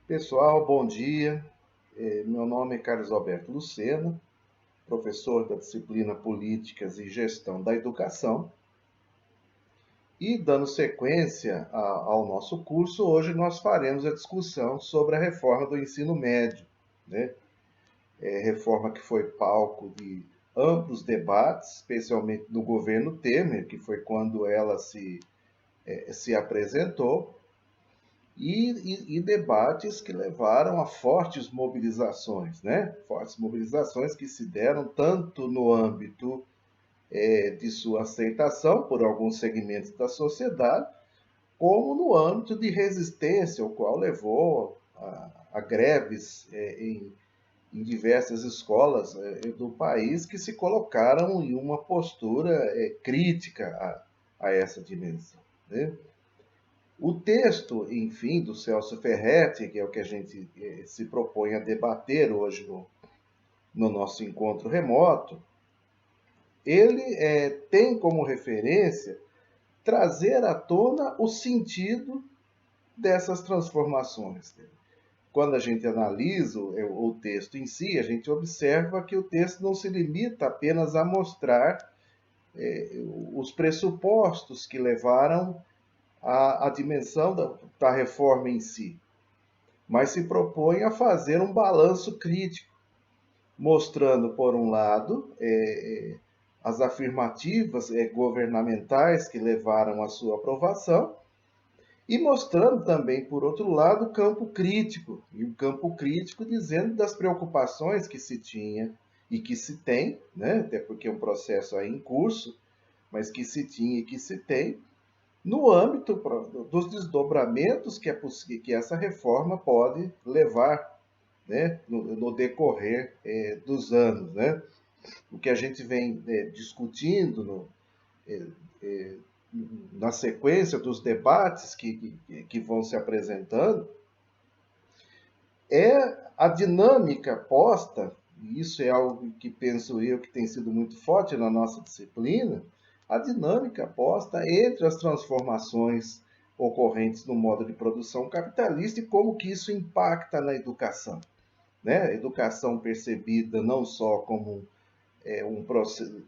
Pessoal, bom dia. Meu nome é Carlos Alberto Lucena, professor da disciplina Políticas e Gestão da Educação. E, dando sequência ao nosso curso, hoje nós faremos a discussão sobre a reforma do ensino médio, né? Reforma que foi palco de amplos debates, especialmente no governo Temer, que foi quando ela se apresentou, e debates que levaram a fortes mobilizações, né? Fortes mobilizações que se deram tanto no âmbito de sua aceitação por alguns segmentos da sociedade, como no âmbito de resistência, o qual levou a greves em diversas escolas do país que se colocaram em uma postura crítica a essa dimensão, né? O texto, enfim, do Celso Ferretti, que é o que a gente se propõe a debater hoje no nosso encontro remoto, ele tem como referência trazer à tona o sentido dessas transformações. Quando a gente analisa o texto em si, a gente observa que o texto não se limita apenas a mostrar os pressupostos que levaram à dimensão da reforma em si, mas se propõe a fazer um balanço crítico, mostrando, por um lado, as afirmativas governamentais que levaram à sua aprovação, e mostrando também, por outro lado, o campo crítico, e o campo crítico dizendo das preocupações que se tinha e que se tem, né? Até porque é um processo aí em curso, mas que se tinha e que se tem, no âmbito dos desdobramentos que essa reforma pode levar, né, no decorrer dos anos. Né? O que a gente vem discutindo na sequência dos debates que vão se apresentando é a dinâmica posta, e isso é algo que penso eu que tem sido muito forte na nossa disciplina, a dinâmica posta entre as transformações ocorrentes no modo de produção capitalista e como que isso impacta na educação. Né? A educação percebida não só como um processo,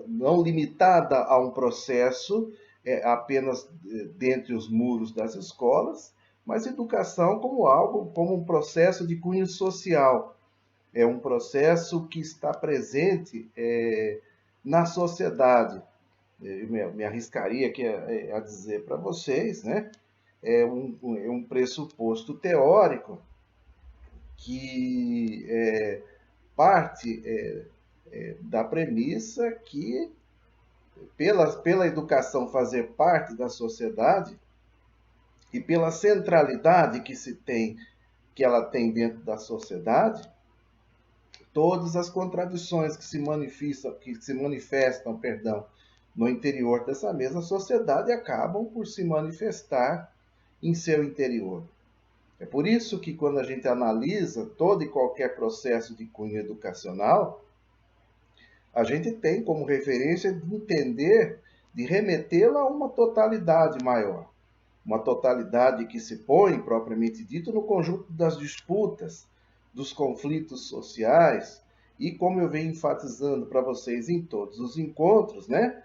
não limitada a um processo apenas dentre os muros das escolas, mas educação como algo, como um processo de cunho social. É um processo que está presente na sociedade. Eu me arriscaria aqui a dizer para vocês, né? É um pressuposto teórico que parte da premissa que, pela educação fazer parte da sociedade e pela centralidade que ela tem dentro da sociedade, todas as contradições que se manifestam, perdão, no interior dessa mesma sociedade acabam por se manifestar em seu interior. É por isso que, quando a gente analisa todo e qualquer processo de cunho educacional, a gente tem como referência de entender, de remetê-la a uma totalidade maior. Uma totalidade que se põe, propriamente dito, no conjunto das disputas, dos conflitos sociais, e como eu venho enfatizando para vocês em todos os encontros, né?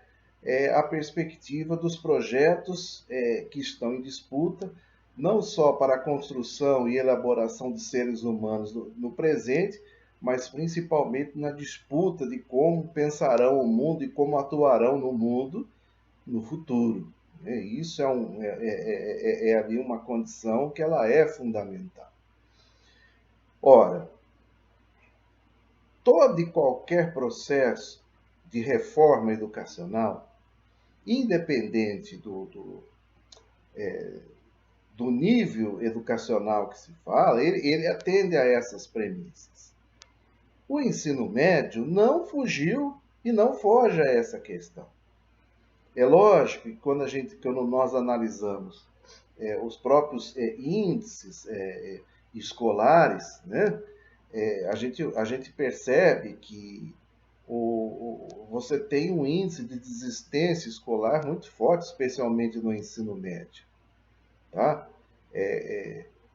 A perspectiva dos projetos que estão em disputa, não só para a construção e elaboração de seres humanos no presente, mas principalmente na disputa de como pensarão o mundo e como atuarão no mundo no futuro. Isso é ali uma condição que ela é fundamental. Ora, todo e qualquer processo de reforma educacional, independente do nível educacional que se fala, ele atende a essas premissas. O ensino médio não fugiu e não foge a essa questão. É lógico que quando nós analisamos os próprios índices escolares, né, a gente percebe que você tem um índice de desistência escolar muito forte, especialmente no ensino médio. Tá?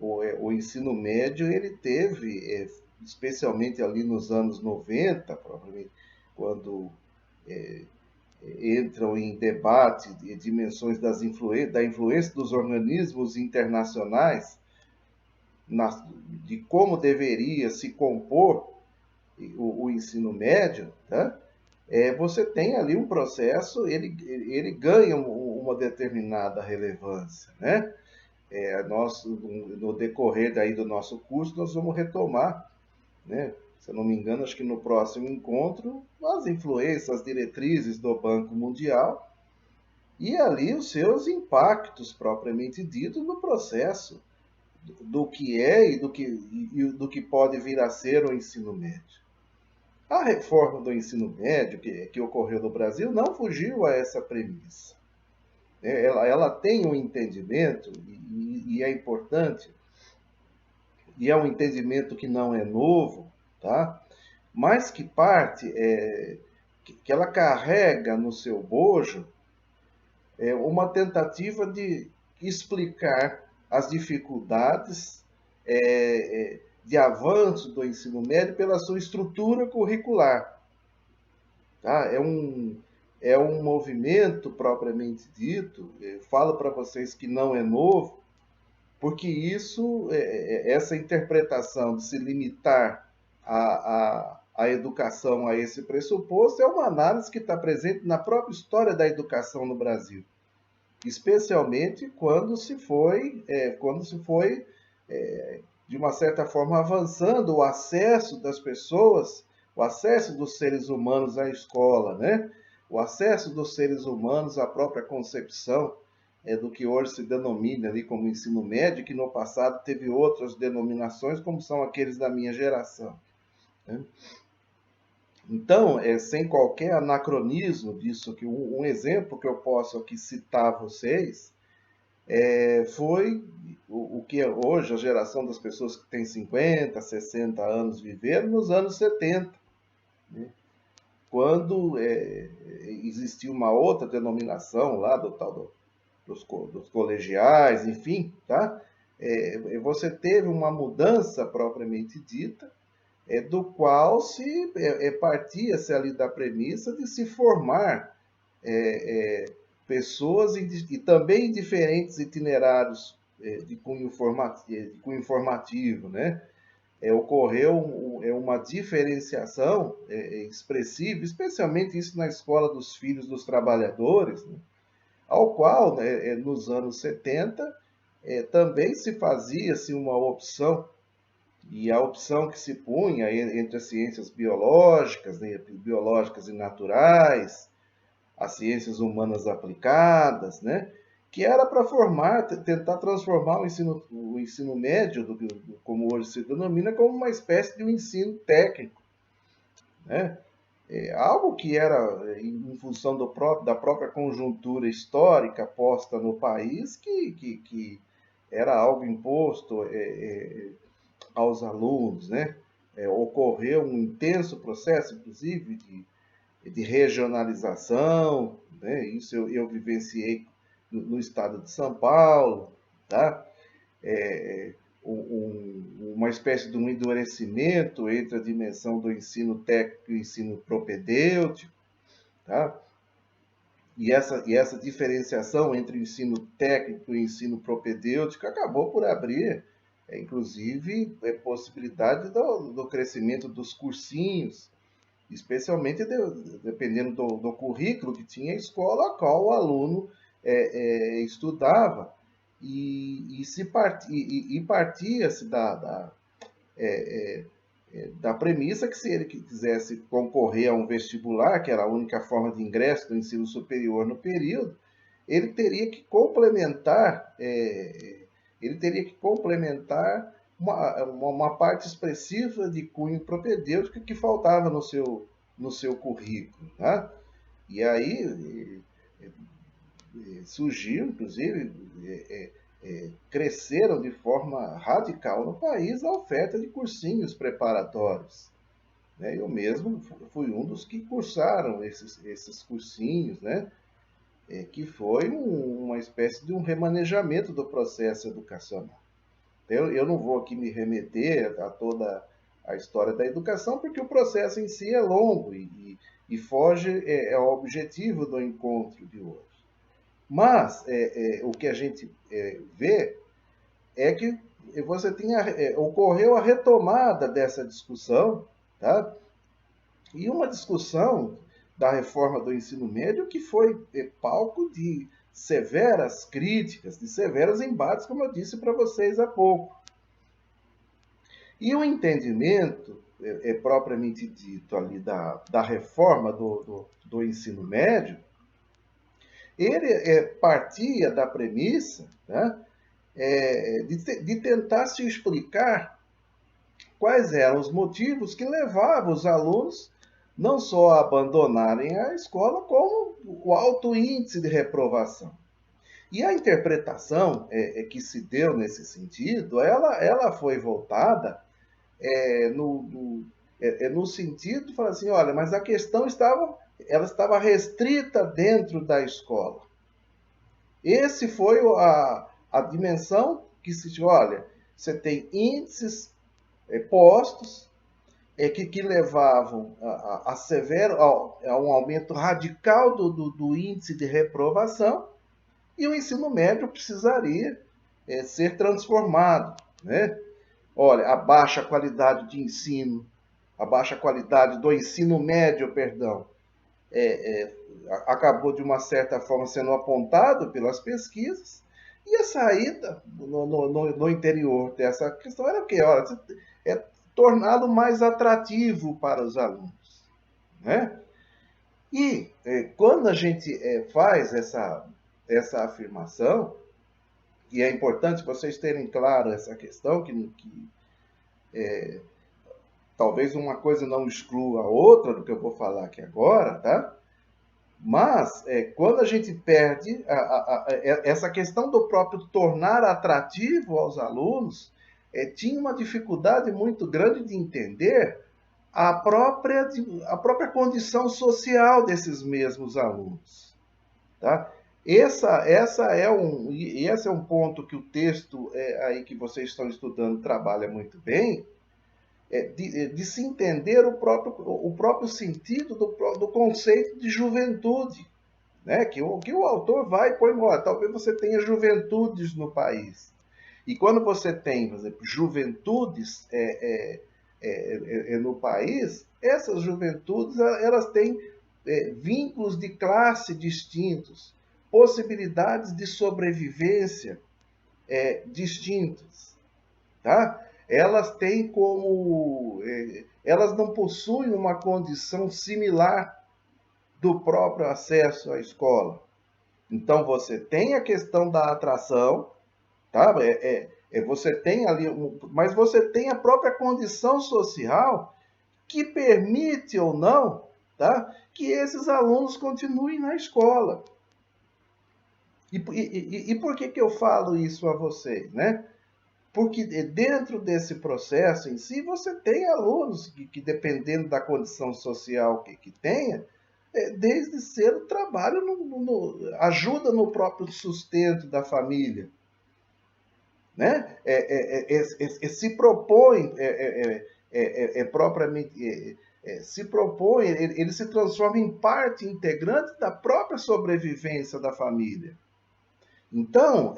o ensino médio, ele teve, especialmente ali nos anos 90, provavelmente, quando entram em debate de dimensões da influência dos organismos internacionais, de como deveria se compor o ensino médio, tá? Você tem ali um processo, ele ganha uma determinada relevância, né? Nós, no decorrer daí do nosso curso, nós vamos retomar, né? Se eu não me engano, acho que no próximo encontro, as influências, as diretrizes do Banco Mundial e ali os seus impactos propriamente dito no processo do que é do que pode vir a ser o ensino médio. A reforma do ensino médio que ocorreu no Brasil não fugiu a essa premissa. Ela tem um entendimento, e é importante, e é um entendimento que não é novo, tá? Mas que parte, que ela carrega no seu bojo uma tentativa de explicar as dificuldades de avanço do ensino médio pela sua estrutura curricular. Tá? É um movimento propriamente dito, falo para vocês que não é novo, porque essa interpretação de se limitar a educação a esse pressuposto é uma análise que está presente na própria história da educação no Brasil, especialmente quando se foi de uma certa forma avançando o acesso das pessoas, o acesso dos seres humanos à escola, né? O acesso dos seres humanos à própria concepção do que hoje se denomina ali como ensino médio, que no passado teve outras denominações, como são aqueles da minha geração, né? Então, sem qualquer anacronismo disso, que um exemplo que eu posso aqui citar a vocês foi o que hoje a geração das pessoas que tem 50, 60 anos viveram nos anos 70, né? Quando existia uma outra denominação lá do tal dos colegiais, enfim, tá? Você teve uma mudança propriamente dita, do qual partia-se ali da premissa de se formar pessoas e também diferentes itinerários de cunho informativo, né? Ocorreu uma diferenciação expressiva, especialmente isso na escola dos filhos dos trabalhadores, né? Ao qual, né, nos anos 70, também se fazia-se uma opção, e a opção que se punha entre as ciências biológicas, né, biológicas e naturais, as ciências humanas aplicadas, né, que era para tentar transformar o ensino médio, como hoje se denomina, como uma espécie de um ensino técnico, né? Algo que era em função da própria conjuntura histórica posta no país, que era algo imposto aos alunos, né? Ocorreu um intenso processo, inclusive, de regionalização, né? Isso eu vivenciei no estado de São Paulo, tá? Uma espécie de um endurecimento entre a dimensão do ensino técnico e o ensino propedêutico, tá? E essa diferenciação entre o ensino técnico e o ensino propedêutico acabou por abrir, inclusive, possibilidade do crescimento dos cursinhos, especialmente dependendo do currículo que tinha a escola a qual o aluno estudava. Partia-se da premissa que se ele quisesse concorrer a um vestibular, que era a única forma de ingresso do ensino superior no período, ele teria que complementar, uma parte expressiva de cunho propedêutico que faltava no seu currículo, tá? E aí surgiu, inclusive, cresceram de forma radical no país a oferta de cursinhos preparatórios, né? Eu mesmo fui um dos que cursaram esses cursinhos, né? Que foi uma espécie de um remanejamento do processo educacional. Eu não vou aqui me remeter a toda a história da educação, porque o processo em si é longo e foge ao objetivo do encontro de hoje. Mas o que a gente vê é que ocorreu a retomada dessa discussão, tá? E uma discussão da reforma do ensino médio que foi palco de severas críticas, de severos embates, como eu disse para vocês há pouco. E o entendimento, propriamente dito ali, da reforma do ensino médio, ele partia da premissa, né, de tentar se explicar quais eram os motivos que levavam os alunos não só a abandonarem a escola, como o alto índice de reprovação. E a interpretação que se deu nesse sentido, ela foi voltada no sentido de falar assim, olha, mas a questão ela estava restrita dentro da escola. Esse foi a dimensão que se diz, olha, você tem índices postos que levavam a um aumento radical do índice de reprovação, e o ensino médio precisaria ser transformado, né? Olha, a baixa qualidade de ensino, a baixa qualidade do ensino médio, perdão, acabou de uma certa forma sendo apontado pelas pesquisas, e a saída no interior dessa questão era o quê? Olha, é torná-lo mais atrativo para os alunos, né? E quando a gente faz essa afirmação, e é importante vocês terem claro essa questão, que talvez uma coisa não exclua a outra do que eu vou falar aqui agora, tá? Mas quando a gente perde essa questão do próprio tornar atrativo aos alunos, tinha uma dificuldade muito grande de entender a própria condição social desses mesmos alunos. Tá? Esse é um ponto que o texto aí que vocês estão estudando trabalha muito bem, de se entender o próprio sentido do conceito de juventude, né? Que o autor vai e põe, talvez você tenha juventudes no país. E quando você tem, por exemplo, juventudes no país, essas juventudes elas têm vínculos de classe distintos, possibilidades de sobrevivência distintas, tá? Elas têm elas não possuem uma condição similar do próprio acesso à escola. Então você tem a questão da atração, tá? Você tem ali, mas você tem a própria condição social que permite ou não, tá? Que esses alunos continuem na escola. E por que eu falo isso a vocês, né? Porque dentro desse processo em si, você tem alunos que dependendo da condição social que tenha, desde cedo trabalho, ajuda no próprio sustento da família. Né? Se propõe propriamente... se propõe, ele se transforma em parte integrante da própria sobrevivência da família. Então,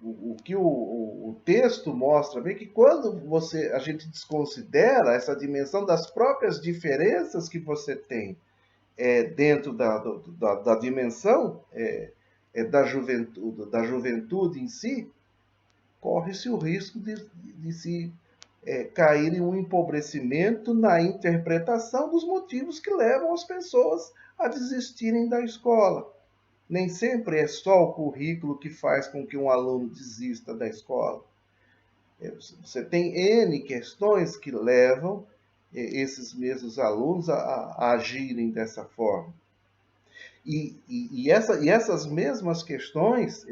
o que o texto mostra bem que quando a gente desconsidera essa dimensão das próprias diferenças que você tem dentro da dimensão da juventude em si, corre-se o risco de se cair em um empobrecimento na interpretação dos motivos que levam as pessoas a desistirem da escola. Nem sempre é só o currículo que faz com que um aluno desista da escola. Você tem N questões que levam esses mesmos alunos a agirem dessa forma. E essas mesmas questões,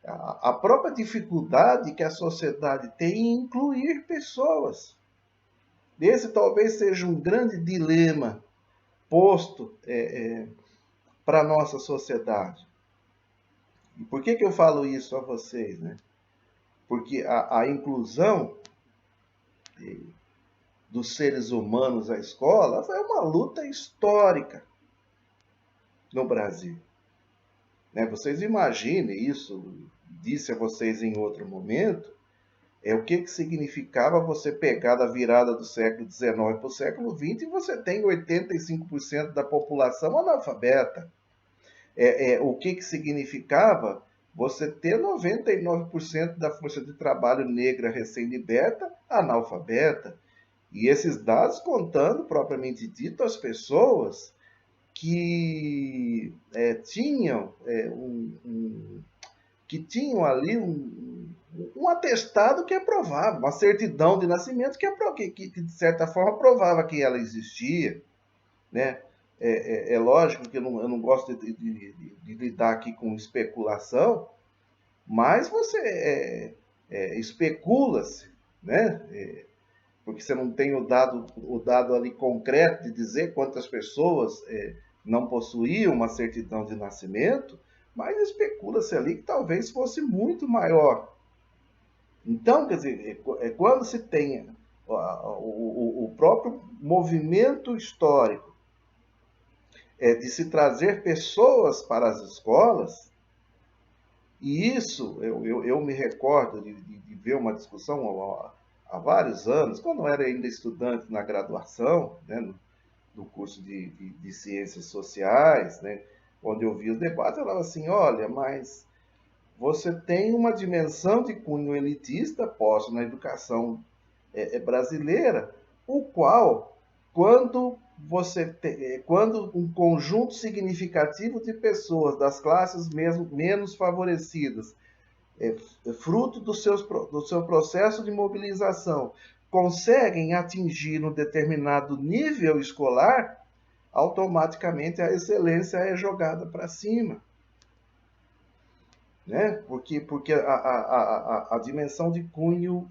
a própria dificuldade que a sociedade tem em incluir pessoas. Esse talvez seja um grande dilema posto para a nossa sociedade. E por que eu falo isso a vocês, né? Porque a inclusão dos seres humanos à escola foi uma luta histórica no Brasil. Né? Vocês imaginem isso, disse a vocês em outro momento, o que significava você pegar da virada do século XIX para o século XX e você tem 85% da população analfabeta. O que significava você ter 99% da força de trabalho negra recém-liberta analfabeta. E esses dados contando, propriamente dito, as pessoas que tinham ali um atestado que aprovava, uma certidão de nascimento que de certa forma provava que ela existia, né? É lógico que eu não gosto de lidar aqui com especulação, mas você especula-se, né? Porque você não tem o dado ali concreto de dizer quantas pessoas não possuíam uma certidão de nascimento, mas especula-se ali que talvez fosse muito maior. Então, quer dizer, quando se tem o próprio movimento histórico de se trazer pessoas para as escolas, e isso eu me recordo de ver uma discussão há vários anos, quando eu era ainda estudante na graduação, né, no curso de Ciências Sociais, né, onde eu vi os debates, eu falava assim, olha, mas você tem uma dimensão de cunho elitista posta na educação brasileira, o qual, quando um conjunto significativo de pessoas das classes mesmo menos favorecidas, fruto do seu processo de mobilização, conseguem atingir um determinado nível escolar, automaticamente a excelência é jogada para cima. Né? Porque a dimensão de cunho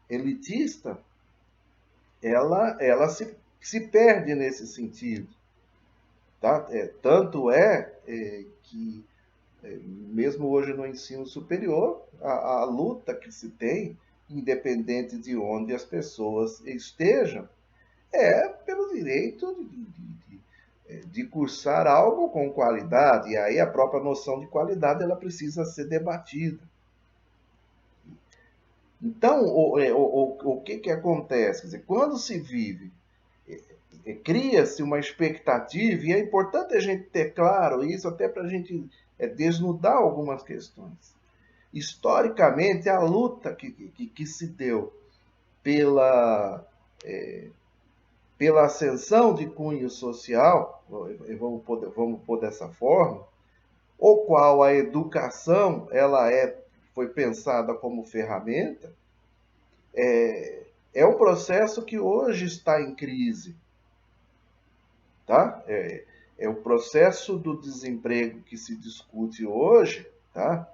elitista, ela se perde nesse sentido. Tá? Tanto que, mesmo hoje no ensino superior, a luta que se tem, independente de onde as pessoas estejam, é pelo direito de cursar algo com qualidade, e aí a própria noção de qualidade ela precisa ser debatida. Então, o que acontece? Quer dizer, quando se vive, cria-se uma expectativa, e é importante a gente ter claro isso, até para a gente desnudar algumas questões. Historicamente, a luta que se deu pela ascensão de cunho social, vamos pôr dessa forma, o qual a educação ela foi pensada como ferramenta, é um processo que hoje está em crise. Tá? O processo do desemprego que se discute hoje, tá?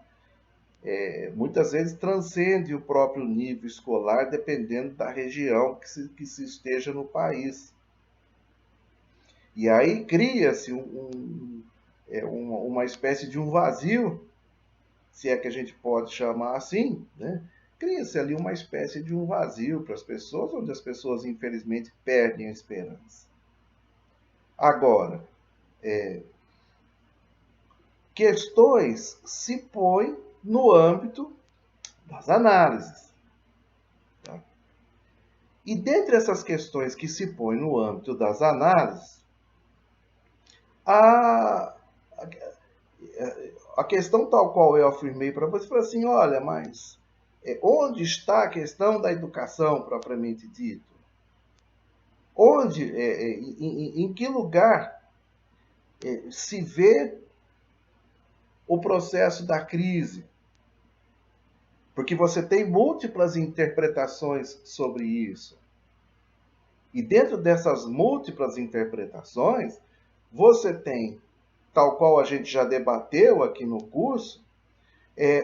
Muitas vezes transcende o próprio nível escolar, dependendo da região que se esteja no país. E aí cria-se uma espécie de um vazio, se é que a gente pode chamar assim, né? Cria-se ali uma espécie de um vazio para as pessoas, onde as pessoas, infelizmente, perdem a esperança. Agora, questões se põem no âmbito das análises. Tá? E dentre essas questões que se põem no âmbito das análises, a questão tal qual eu afirmei para você, foi assim, olha, mas onde está a questão da educação propriamente dito? Onde, em que lugar se vê o processo da crise? Porque você tem múltiplas interpretações sobre isso. E dentro dessas múltiplas interpretações, você tem, tal qual a gente já debateu aqui no curso,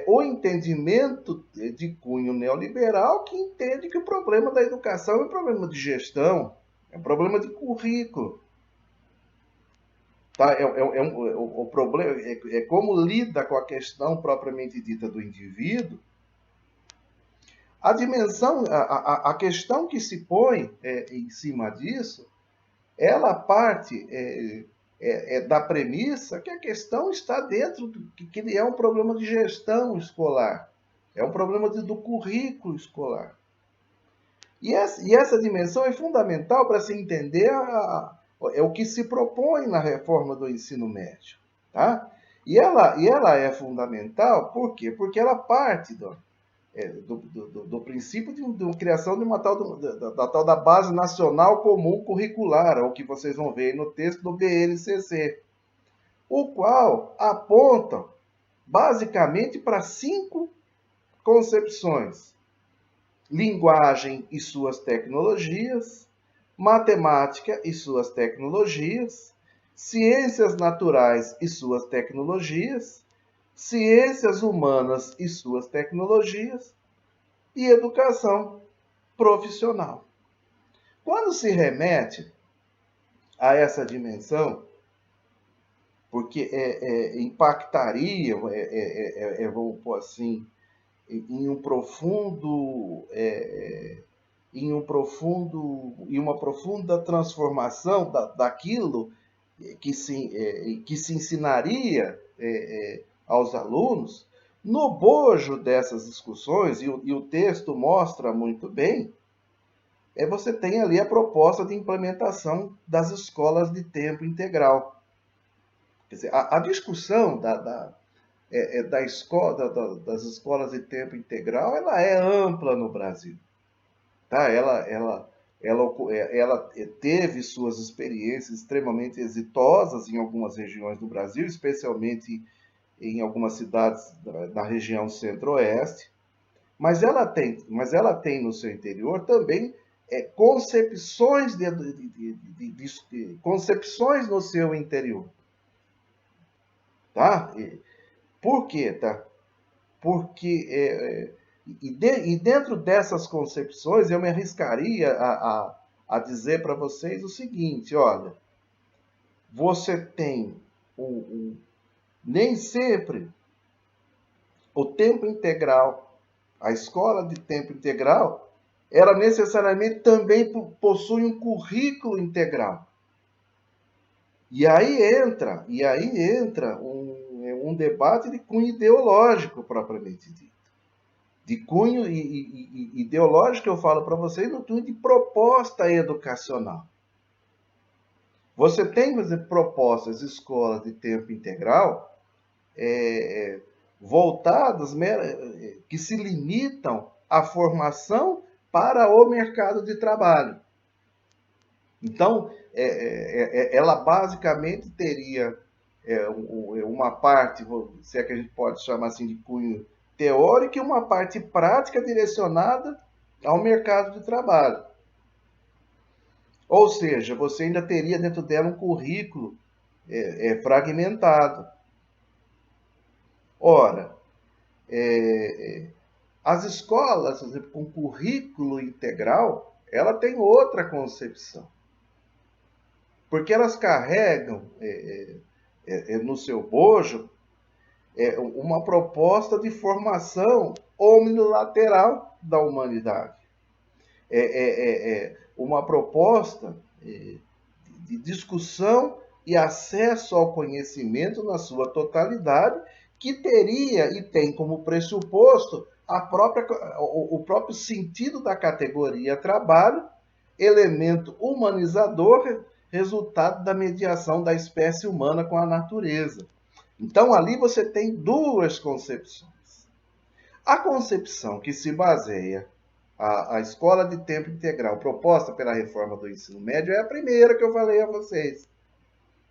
o entendimento de cunho neoliberal que entende que o problema da educação é um problema de gestão, é um problema de currículo. Tá? O problema é como lida com a questão propriamente dita do indivíduo. A dimensão, a questão que se põe em cima disso, ela parte da premissa que a questão está dentro, que ele é um problema de gestão escolar, é um problema do currículo escolar. E essa dimensão é fundamental para se entender o que se propõe na reforma do ensino médio. Tá? E ela é fundamental, por quê? Porque ela parte do princípio de uma criação de uma tal da Base Nacional Comum Curricular, o que vocês vão ver no texto do BNCC, o qual aponta basicamente para 5 concepções: linguagem e suas tecnologias, matemática e suas tecnologias, ciências naturais e suas tecnologias, ciências humanas e suas tecnologias e educação profissional. Quando se remete a essa dimensão, porque impactaria, vamos pôr assim, em uma profunda transformação daquilo que se ensinaria aos alunos, no bojo dessas discussões, e o texto mostra muito bem, você tem ali a proposta de implementação das escolas de tempo integral. Quer dizer, a discussão das escolas de tempo integral, ela é ampla no Brasil. Tá? Ela teve suas experiências extremamente exitosas em algumas regiões do Brasil, especialmente em algumas cidades da região centro-oeste, mas ela tem no seu interior também concepções, concepções no seu interior. Tá? Por quê? Tá? Porque dentro dessas concepções eu me arriscaria a dizer para vocês o seguinte: olha, você tem nem sempre o tempo integral, a escola de tempo integral, ela necessariamente também possui um currículo integral. E aí entra um debate de cunho ideológico propriamente dito. De cunho ideológico, eu falo para vocês, no cunho de proposta educacional. Você tem, por exemplo, propostas de escola de tempo integral voltadas, que se limitam à formação para o mercado de trabalho. Então, ela basicamente teria uma parte, se é que a gente pode chamar assim de cunho teórico, e uma parte prática direcionada ao mercado de trabalho. Ou seja, você ainda teria dentro dela um currículo fragmentado. Ora, as escolas, por exemplo, com currículo integral, ela tem outra concepção. Porque elas carregam no seu bojo uma proposta de formação omnilateral da humanidade. Uma proposta de discussão e acesso ao conhecimento na sua totalidade, que teria e tem como pressuposto o próprio sentido da categoria trabalho, elemento humanizador, resultado da mediação da espécie humana com a natureza. Então, ali você tem 2 concepções. A concepção que se baseia a escola de tempo integral proposta pela reforma do ensino médio é a primeira que eu falei a vocês.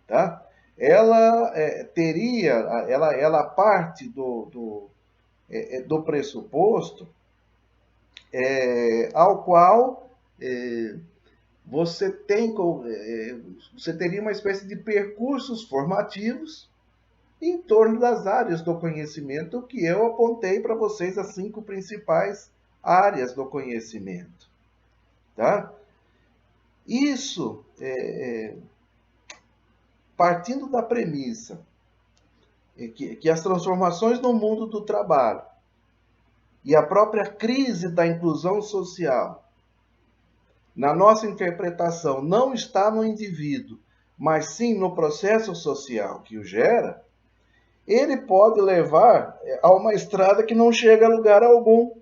Tá? Ela ela parte do pressuposto ao qual você teria uma espécie de percursos formativos em torno das áreas do conhecimento que eu apontei para vocês, as 5 principais áreas do conhecimento. Tá? Isso partindo da premissa que as transformações no mundo do trabalho e a própria crise da inclusão social, na nossa interpretação, não está no indivíduo, mas sim no processo social que o gera, ele pode levar a uma estrada que não chega a lugar algum.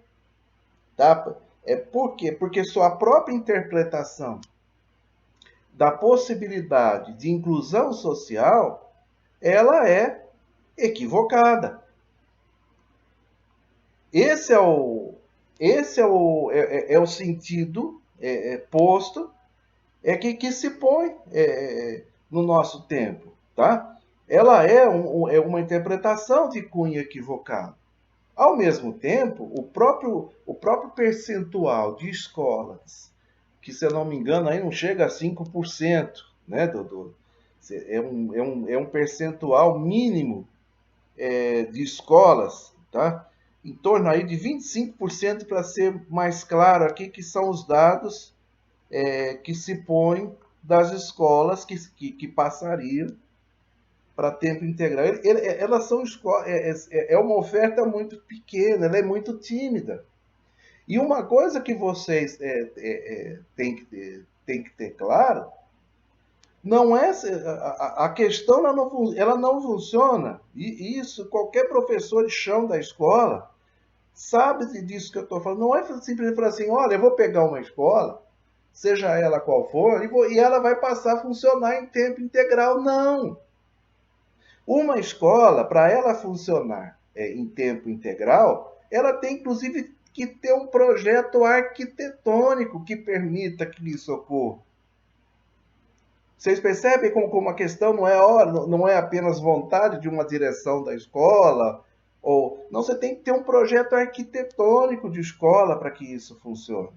Tá? Por quê? Porque sua própria interpretação da possibilidade de inclusão social, ela é equivocada. Esse é o sentido posto que se põe no nosso tempo, tá? Ela é uma interpretação de cunho equivocado. Ao mesmo tempo, o próprio percentual de escolas, que se eu não me engano aí não chega a 5%, né, é um percentual mínimo de escolas, tá? Em torno aí de 25%, para ser mais claro aqui, que são os dados que se põem das escolas que passariam para tempo integral. Elas são uma oferta muito pequena, ela é muito tímida. E uma coisa que vocês têm que ter claro, não é a questão ela não funciona. E isso qualquer professor de chão da escola sabe disso que eu estou falando. Não é simplesmente falar assim, olha, eu vou pegar uma escola, seja ela qual for, e ela vai passar a funcionar em tempo integral. Não! Uma escola, para ela funcionar em tempo integral, ela tem inclusive que ter um projeto arquitetônico que permita que isso ocorra. Vocês percebem como a questão não é apenas vontade de uma direção da escola, não, você tem que ter um projeto arquitetônico de escola para que isso funcione.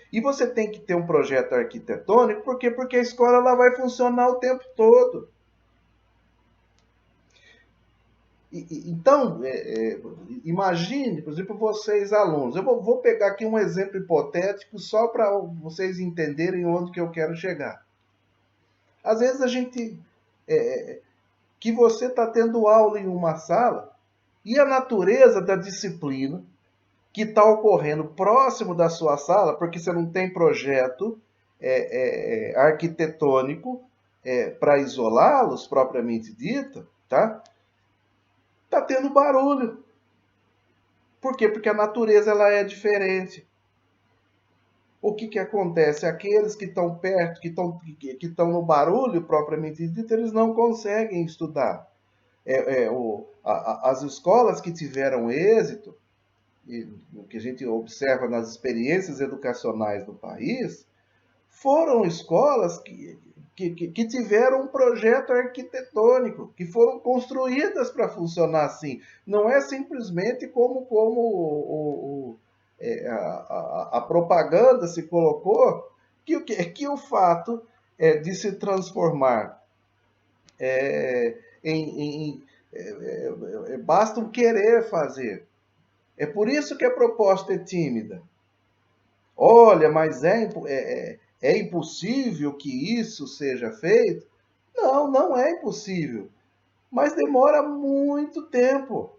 E você tem que ter um projeto arquitetônico, por quê? Porque a escola ela vai funcionar o tempo todo. Então, imagine, por exemplo, vocês alunos. Eu vou pegar aqui um exemplo hipotético só para vocês entenderem onde que eu quero chegar. Às vezes que você está tendo aula em uma sala e a natureza da disciplina que está ocorrendo próximo da sua sala, porque você não tem projeto arquitetônico para isolá-los, propriamente dito, tá? Está tendo barulho. Por quê? Porque a natureza ela é diferente. O que acontece? Aqueles que estão perto, que estão no barulho propriamente dito, eles não conseguem estudar. As escolas que tiveram êxito, o que a gente observa nas experiências educacionais do país, foram escolas que tiveram um projeto arquitetônico, que foram construídas para funcionar assim. Não é simplesmente como a propaganda se colocou, que o fato de se transformar basta um querer fazer. É por isso que a proposta é tímida. Olha, mas é impossível que isso seja feito? Não, não é impossível. Mas demora muito tempo.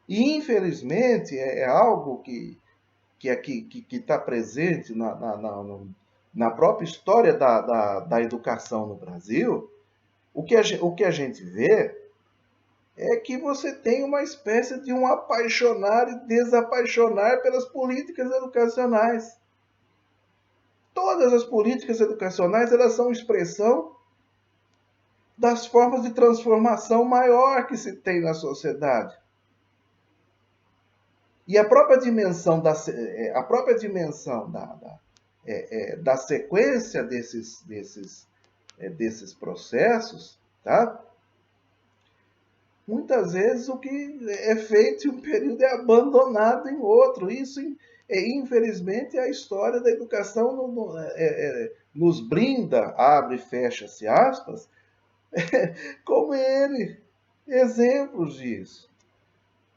E, infelizmente, é algo que está presente na própria história da educação no Brasil. O que a gente vê é que você tem uma espécie de um apaixonar e desapaixonar pelas políticas educacionais. Todas as políticas educacionais elas são expressão das formas de transformação maior que se tem na sociedade. E a própria dimensão da sequência desses processos, tá? Muitas vezes o que é feito em um período é abandonado em outro. Isso, infelizmente, a história da educação nos brinda, abre e fecha-se aspas, como exemplos disso.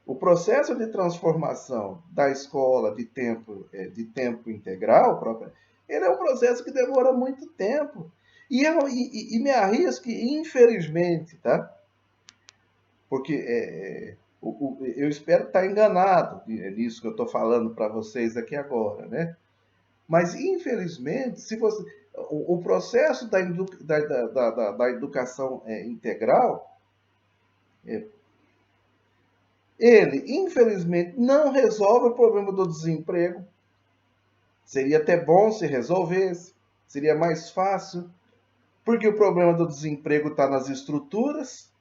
O processo de transformação da escola de tempo integral, ele é um processo que demora muito tempo. E me arrisco, infelizmente, tá? Porque eu espero estar enganado nisso que eu estou falando para vocês aqui agora, né? Mas, infelizmente, se você, o processo da educação integral, ele, infelizmente, não resolve o problema do desemprego. Seria até bom se resolvesse, seria mais fácil, porque o problema do desemprego está nas estruturas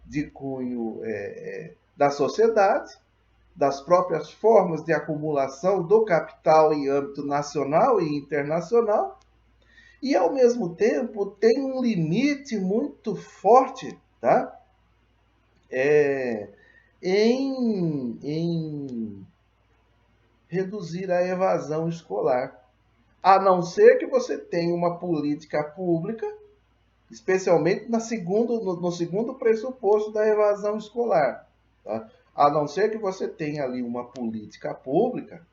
de cunho da sociedade, das próprias formas de acumulação do capital em âmbito nacional e internacional, e ao mesmo tempo tem um limite muito forte, tá? Em reduzir a evasão escolar. A não ser que você tenha uma política pública, especialmente no segundo pressuposto da evasão escolar. Tá? A não ser que você tenha ali uma política pública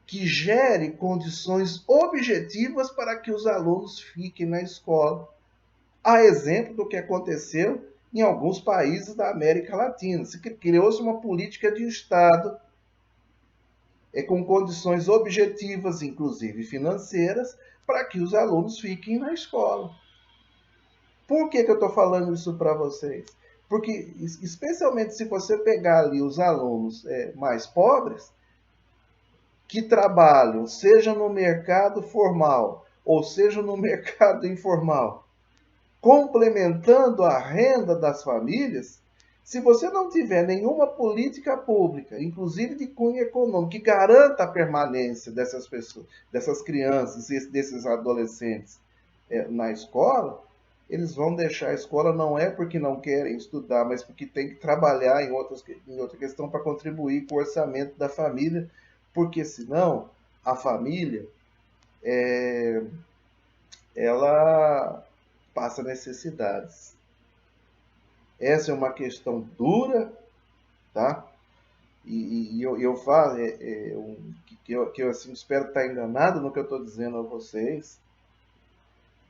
que gere condições objetivas para que os alunos fiquem na escola. A exemplo do que aconteceu em alguns países da América Latina. Se criou-se uma política de Estado com condições objetivas, inclusive financeiras, para que os alunos fiquem na escola. Por que eu estou falando isso para vocês? Porque, especialmente se você pegar ali os alunos mais pobres, que trabalham, seja no mercado formal ou seja no mercado informal, complementando a renda das famílias, se você não tiver nenhuma política pública, inclusive de cunho econômico, que garanta a permanência dessas pessoas, dessas crianças, desses adolescentes na escola, eles vão deixar a escola não é porque não querem estudar, mas porque tem que trabalhar em outra questão para contribuir com o orçamento da família, porque senão a família ela passa necessidades. Essa é uma questão dura, tá? E eu falo que eu assim, espero estar enganado no que eu estou dizendo a vocês,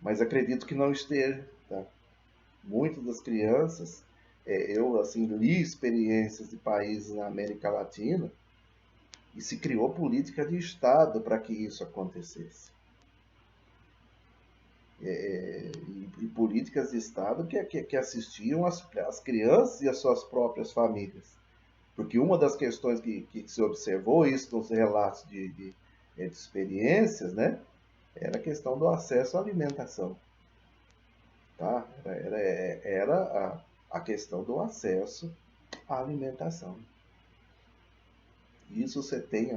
mas acredito que não esteja, tá? Muitas das crianças, eu assim li experiências de países na América Latina e se criou política de Estado para que isso acontecesse. E políticas de Estado que assistiam as crianças e as suas próprias famílias. Porque uma das questões que se observou, isso nos relatos de experiências, né, era a questão do acesso à alimentação. Tá? Era a questão do acesso à alimentação. Isso você tem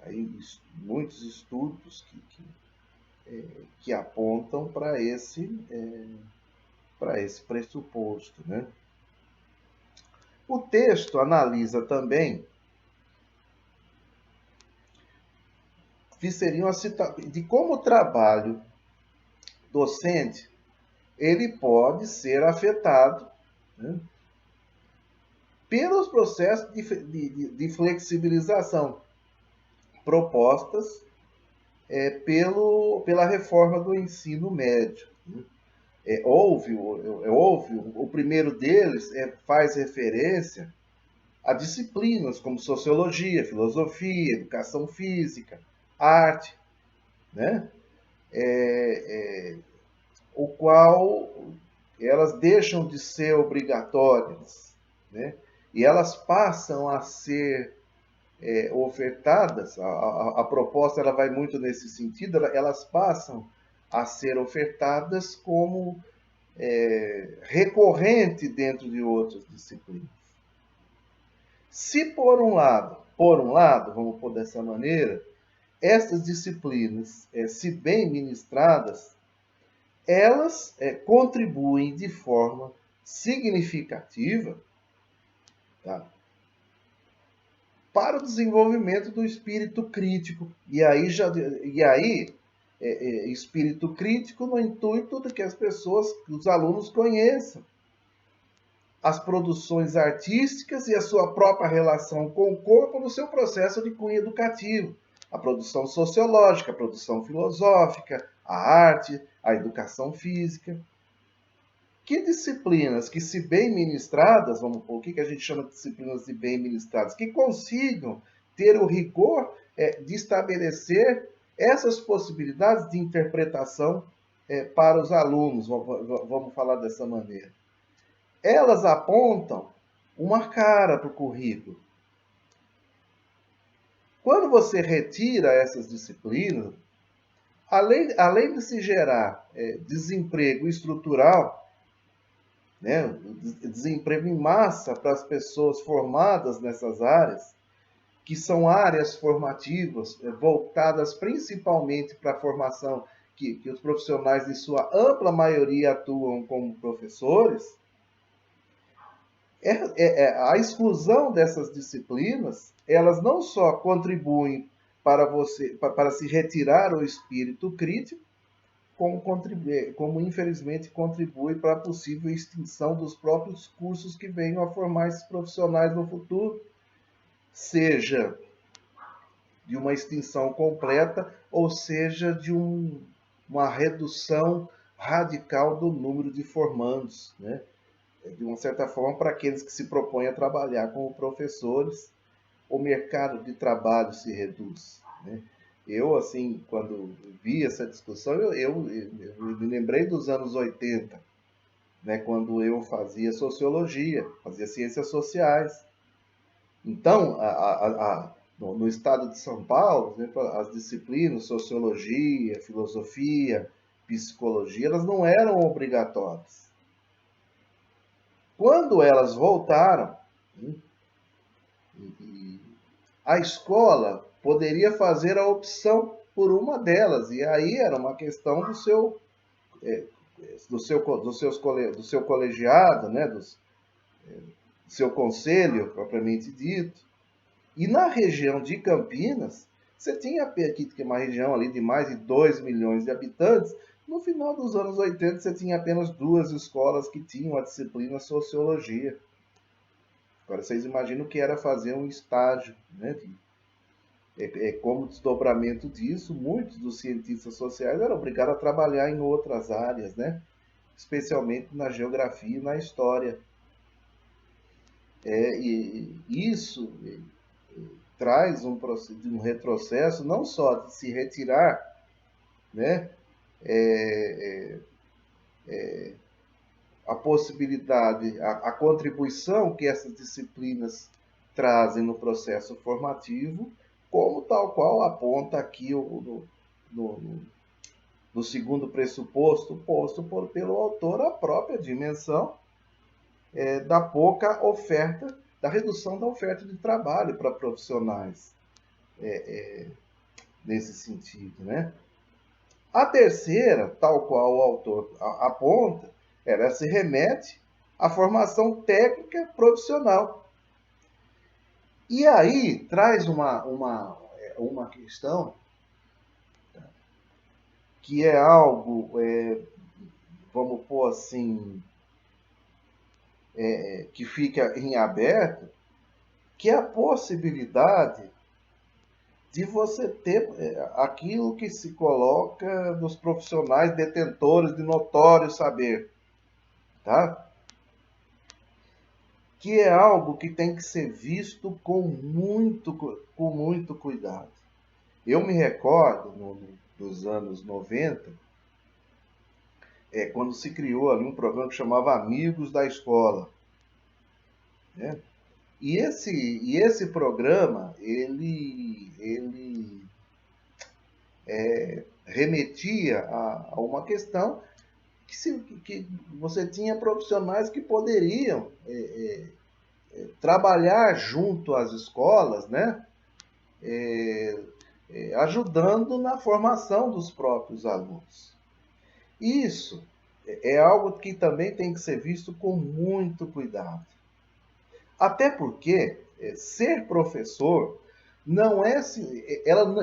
aí muitos estudos que apontam para esse pressuposto, né? O texto analisa também de como o trabalho docente ele pode ser afetado, né, pelos processos de flexibilização propostas pela reforma do ensino médio. Houve o primeiro deles faz referência a disciplinas como sociologia, filosofia, educação física, arte, né? O qual elas deixam de ser obrigatórias, né? E elas passam a ser ofertadas, a proposta ela vai muito nesse sentido, elas passam a ser ofertadas como recorrente dentro de outras disciplinas. Se por um lado, vamos pôr dessa maneira, essas disciplinas, se bem ministradas, elas contribuem de forma significativa, tá, para o desenvolvimento do espírito crítico. E aí, espírito crítico no intuito de que os alunos conheçam as produções artísticas e a sua própria relação com o corpo no seu processo de cunho educativo. a produção sociológica, a produção filosófica, a arte, a educação física. Que disciplinas que, se bem ministradas, vamos pôr, o que a gente chama de disciplinas de bem ministradas, que consigam ter o rigor de estabelecer essas possibilidades de interpretação para os alunos, vamos falar dessa maneira. Elas apontam uma cara para o currículo. Quando você retira essas disciplinas, além de se gerar desemprego estrutural, né, desemprego em massa para as pessoas formadas nessas áreas, que são áreas formativas voltadas principalmente para a formação que os profissionais, em sua ampla maioria, atuam como professores, a exclusão dessas disciplinas, elas não só contribuem para se retirar o espírito crítico, como infelizmente contribui para a possível extinção dos próprios cursos que venham a formar esses profissionais no futuro, seja de uma extinção completa, ou seja de uma redução radical do número de formandos, né? De uma certa forma, para aqueles que se propõem a trabalhar como professores, o mercado de trabalho se reduz, né? Eu, assim, quando vi essa discussão, eu me lembrei dos anos 80, né, quando eu fazia sociologia, fazia ciências sociais. Então, no estado de São Paulo, por exemplo, as disciplinas sociologia, filosofia, psicologia, elas não eram obrigatórias. Quando elas voltaram, a escola poderia fazer a opção por uma delas, e aí era uma questão do seu colegiado, né, do seu conselho, propriamente dito. E na região de Campinas, você tinha aqui, que é uma região ali de mais de 2 milhões de habitantes. No final dos anos 80, você tinha apenas 2 escolas que tinham a disciplina sociologia. Agora, vocês imaginam o que era fazer um estágio, né? Como desdobramento disso, muitos dos cientistas sociais eram obrigados a trabalhar em outras áreas, né? Especialmente na geografia e na história. E isso traz um retrocesso, não só de se retirar, né, a possibilidade, a contribuição que essas disciplinas trazem no processo formativo, como tal qual aponta aqui no segundo pressuposto posto pelo autor, a própria dimensão da pouca oferta, da redução da oferta de trabalho para profissionais nesse sentido, né? A terceira, tal qual o autor aponta, ela se remete à formação técnica profissional. E aí traz uma questão que é algo, vamos pôr assim, que fica em aberto, que é a possibilidade de você ter aquilo que se coloca dos profissionais detentores de notório saber, tá? Que é algo que tem que ser visto com muito cuidado. Eu me recordo, dos anos 90, quando se criou ali um programa que chamava Amigos da Escola, né? E esse programa, ele remetia a uma questão que você tinha profissionais que poderiam trabalhar junto às escolas, né? Ajudando na formação dos próprios alunos. Isso é algo que também tem que ser visto com muito cuidado. Até porque ser professor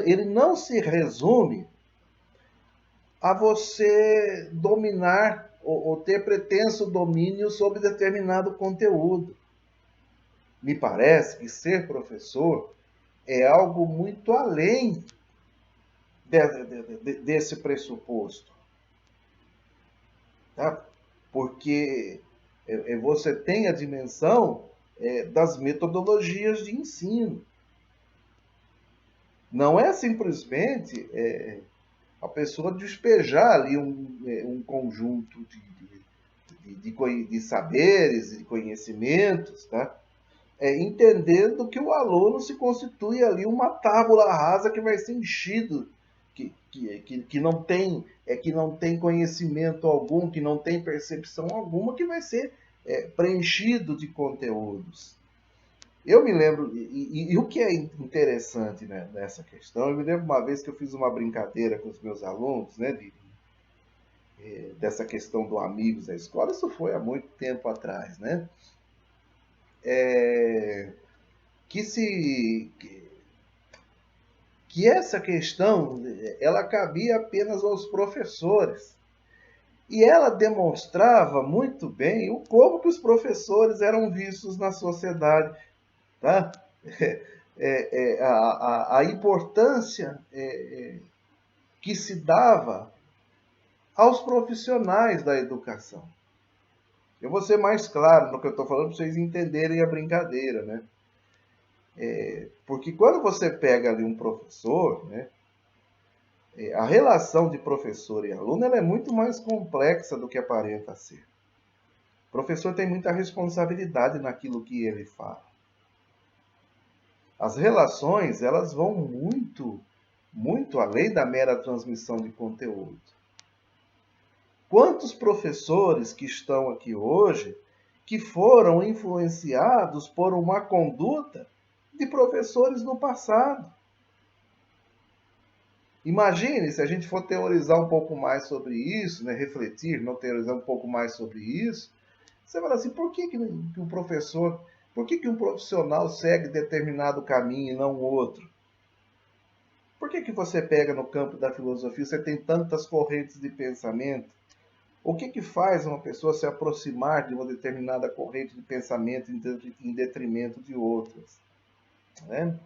ele não se resume a você dominar ou ter pretenso domínio sobre determinado conteúdo. Me parece que ser professor é algo muito além desse pressuposto, tá? Porque você tem a dimensão das metodologias de ensino. Não é simplesmente a pessoa despejar ali um conjunto de saberes e de conhecimentos, tá? Entendendo que o aluno se constitui ali uma tábula rasa que vai ser enchido, que não tem, que não tem conhecimento algum, que não tem percepção alguma, que vai ser preenchido de conteúdos. Eu me lembro, e o que é interessante, né, nessa questão, eu me lembro uma vez que eu fiz uma brincadeira com os meus alunos, né, dessa questão do amigos da escola, isso foi há muito tempo atrás, né? É, que se que essa questão ela cabia apenas aos professores. E ela demonstrava muito bem o como que os professores eram vistos na sociedade, tá? A importância que se dava aos profissionais da educação. Eu vou ser mais claro no que eu estou falando para vocês entenderem a brincadeira, né? Porque quando você pega ali um professor, né, a relação de professor e aluno ela é muito mais complexa do que aparenta ser. O professor tem muita responsabilidade naquilo que ele fala. As relações elas vão muito além da mera transmissão de conteúdo. Quantos professores que estão aqui hoje que foram influenciados por uma conduta de professores no passado? Imagine se a gente for teorizar um pouco mais sobre isso, né? Refletir, não teorizar um pouco mais sobre isso, você fala assim, por que um professor, por que um profissional segue determinado caminho e não outro? Por que você pega no campo da filosofia, você tem tantas correntes de pensamento? O que faz uma pessoa se aproximar de uma determinada corrente de pensamento em detrimento de outras? Né?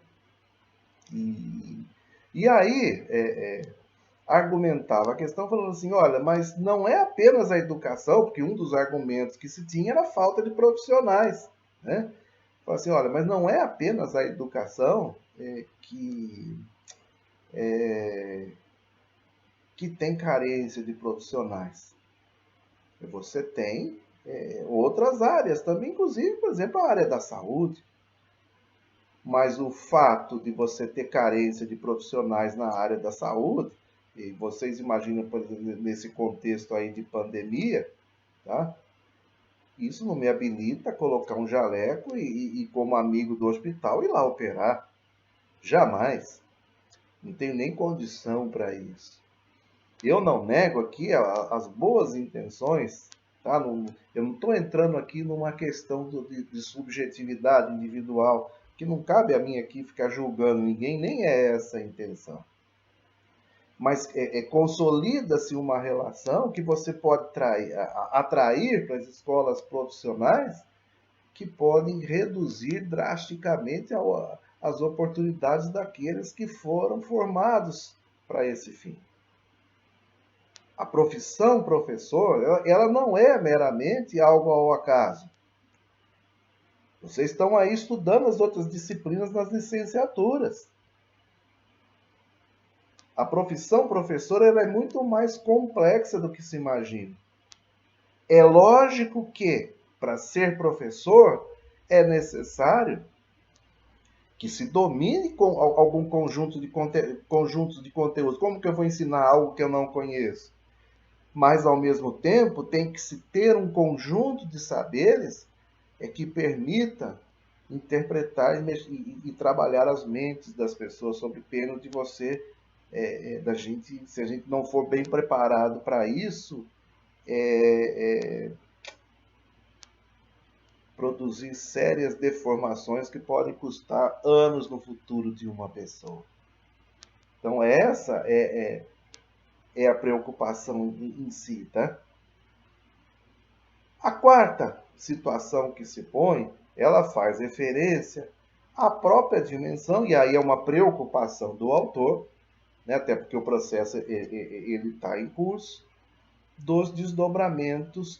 E aí, argumentava a questão falando assim, olha, mas não é apenas a educação, porque um dos argumentos que se tinha era a falta de profissionais, né? Fala assim, olha, mas não é apenas a educação que tem carência de profissionais. Você tem outras áreas também, inclusive, por exemplo, a área da saúde. Mas o fato de você ter carência de profissionais na área da saúde, e vocês imaginam, por exemplo, nesse contexto aí de pandemia, tá? Isso não me habilita a colocar um jaleco e como amigo do hospital, ir lá operar. Jamais. Não tenho nem condição para isso. Eu não nego aqui as boas intenções, tá? Eu não estou entrando aqui numa questão de subjetividade individual, que não cabe a mim aqui ficar julgando ninguém, nem é essa a intenção. Mas consolida-se uma relação que você pode atrair para as escolas profissionais que podem reduzir drasticamente as oportunidades daqueles que foram formados para esse fim. A profissão professor, ela não é meramente algo ao acaso. Vocês estão aí estudando as outras disciplinas nas licenciaturas. A profissão professor ela é muito mais complexa do que se imagina. É lógico que, para ser professor, é necessário que se domine com algum conjunto de conteúdos. Como que eu vou ensinar algo que eu não conheço? Mas, ao mesmo tempo, tem que se ter um conjunto de saberes que permita interpretar e trabalhar as mentes das pessoas, sob pena de você, se a gente não for bem preparado para isso, produzir sérias deformações que podem custar anos no futuro de uma pessoa. Então, essa é a preocupação em si, tá? A quarta situação que se põe, ela faz referência à própria dimensão, e aí é uma preocupação do autor, né, até porque o processo ele está em curso, dos desdobramentos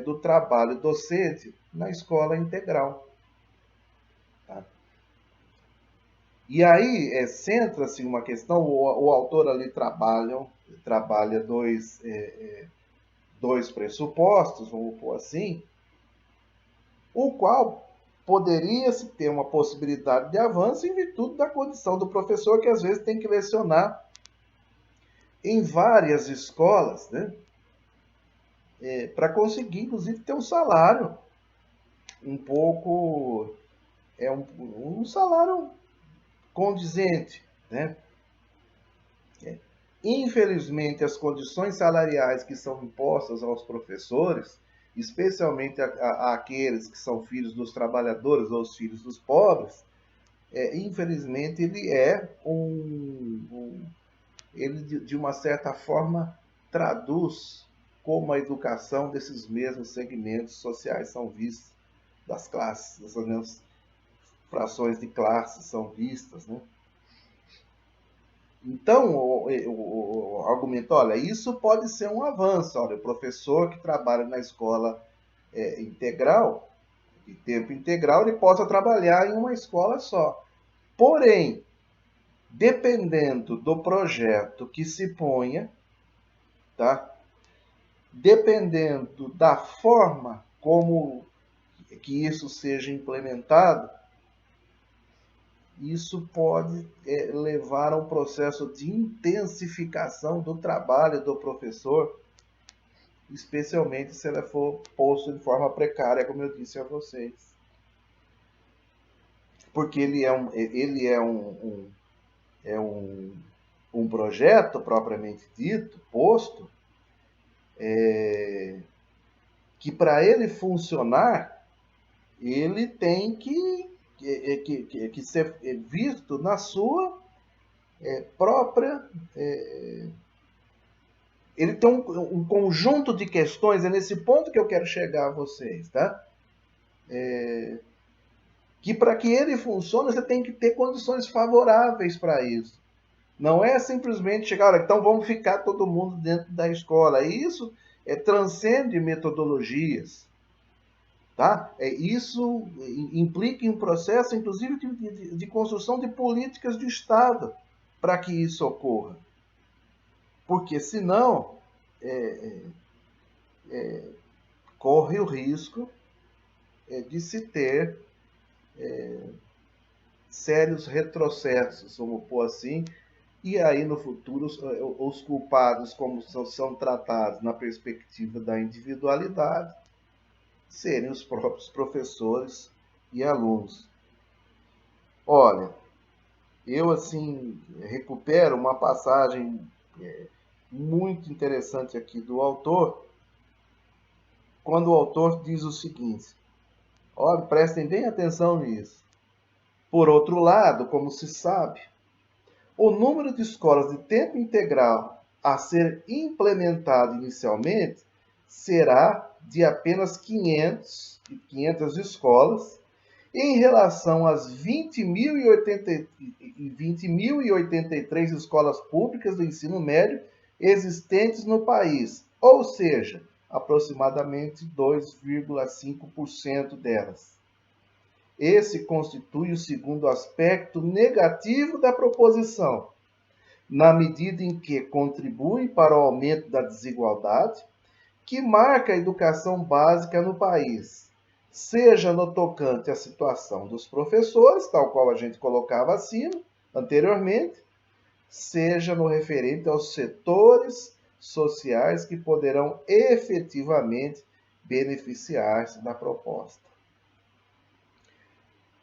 do trabalho docente na escola integral. Tá? E aí centra-se uma questão, o autor ali trabalha dois pressupostos, vamos pôr assim, o qual poderia-se ter uma possibilidade de avanço em virtude da condição do professor, que às vezes tem que lecionar em várias escolas, né? Para conseguir, inclusive, ter um salário um pouco, um salário condizente, né? Infelizmente, as condições salariais que são impostas aos professores, especialmente àqueles que são filhos dos trabalhadores ou os filhos dos pobres, infelizmente ele ele de uma certa forma traduz como a educação desses mesmos segmentos sociais são vistos, das classes, dessas mesmas frações de classes são vistas, né? Então, o argumento, olha, isso pode ser um avanço. Olha, o professor que trabalha na escola integral, de tempo integral, ele possa trabalhar em uma escola só. Porém, dependendo do projeto que se ponha, tá? Dependendo da forma como que isso seja implementado, isso pode levar a um processo de intensificação do trabalho do professor, especialmente se ela for posto de forma precária, como eu disse a vocês. Porque ele um projeto propriamente dito, posto, que para ele funcionar, ele tem que ser visto na sua própria. Ele tem um conjunto de questões, é nesse ponto que eu quero chegar a vocês, tá? Que para que ele funcione, você tem que ter condições favoráveis para isso. Não é simplesmente chegar, olha, então vamos ficar todo mundo dentro da escola. Isso transcende metodologias. Tá? Isso implica em um processo, inclusive, de construção de políticas de Estado para que isso ocorra. Porque, senão, corre o risco de se ter sérios retrocessos, vamos pôr assim, e aí no futuro os culpados, como são tratados na perspectiva da individualidade, serem os próprios professores e alunos. Olha, eu assim recupero uma passagem muito interessante aqui do autor, quando o autor diz o seguinte: olha, prestem bem atenção nisso. Por outro lado, como se sabe, o número de escolas de tempo integral a ser implementado inicialmente será de apenas 500 escolas, em relação às 20.083 escolas públicas do ensino médio existentes no país, ou seja, aproximadamente 2,5% delas. Esse constitui o segundo aspecto negativo da proposição, na medida em que contribui para o aumento da desigualdade que marca a educação básica no país, seja no tocante à situação dos professores, tal qual a gente colocava acima, anteriormente, seja no referente aos setores sociais que poderão efetivamente beneficiar-se da proposta.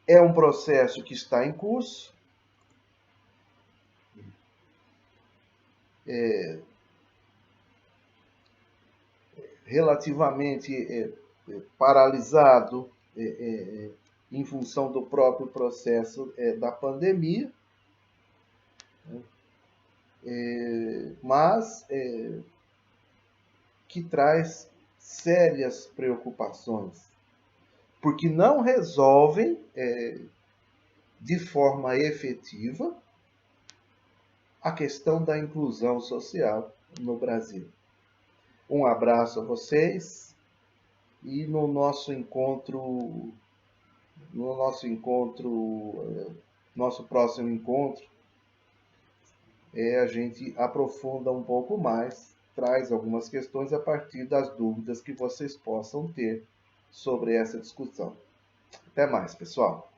É um processo que está em curso. Relativamente paralisado em função do próprio processo da pandemia, mas que traz sérias preocupações, porque não resolvem de forma efetiva a questão da inclusão social no Brasil. Um abraço a vocês e nosso próximo encontro, a gente aprofunda um pouco mais, traz algumas questões a partir das dúvidas que vocês possam ter sobre essa discussão. Até mais, pessoal!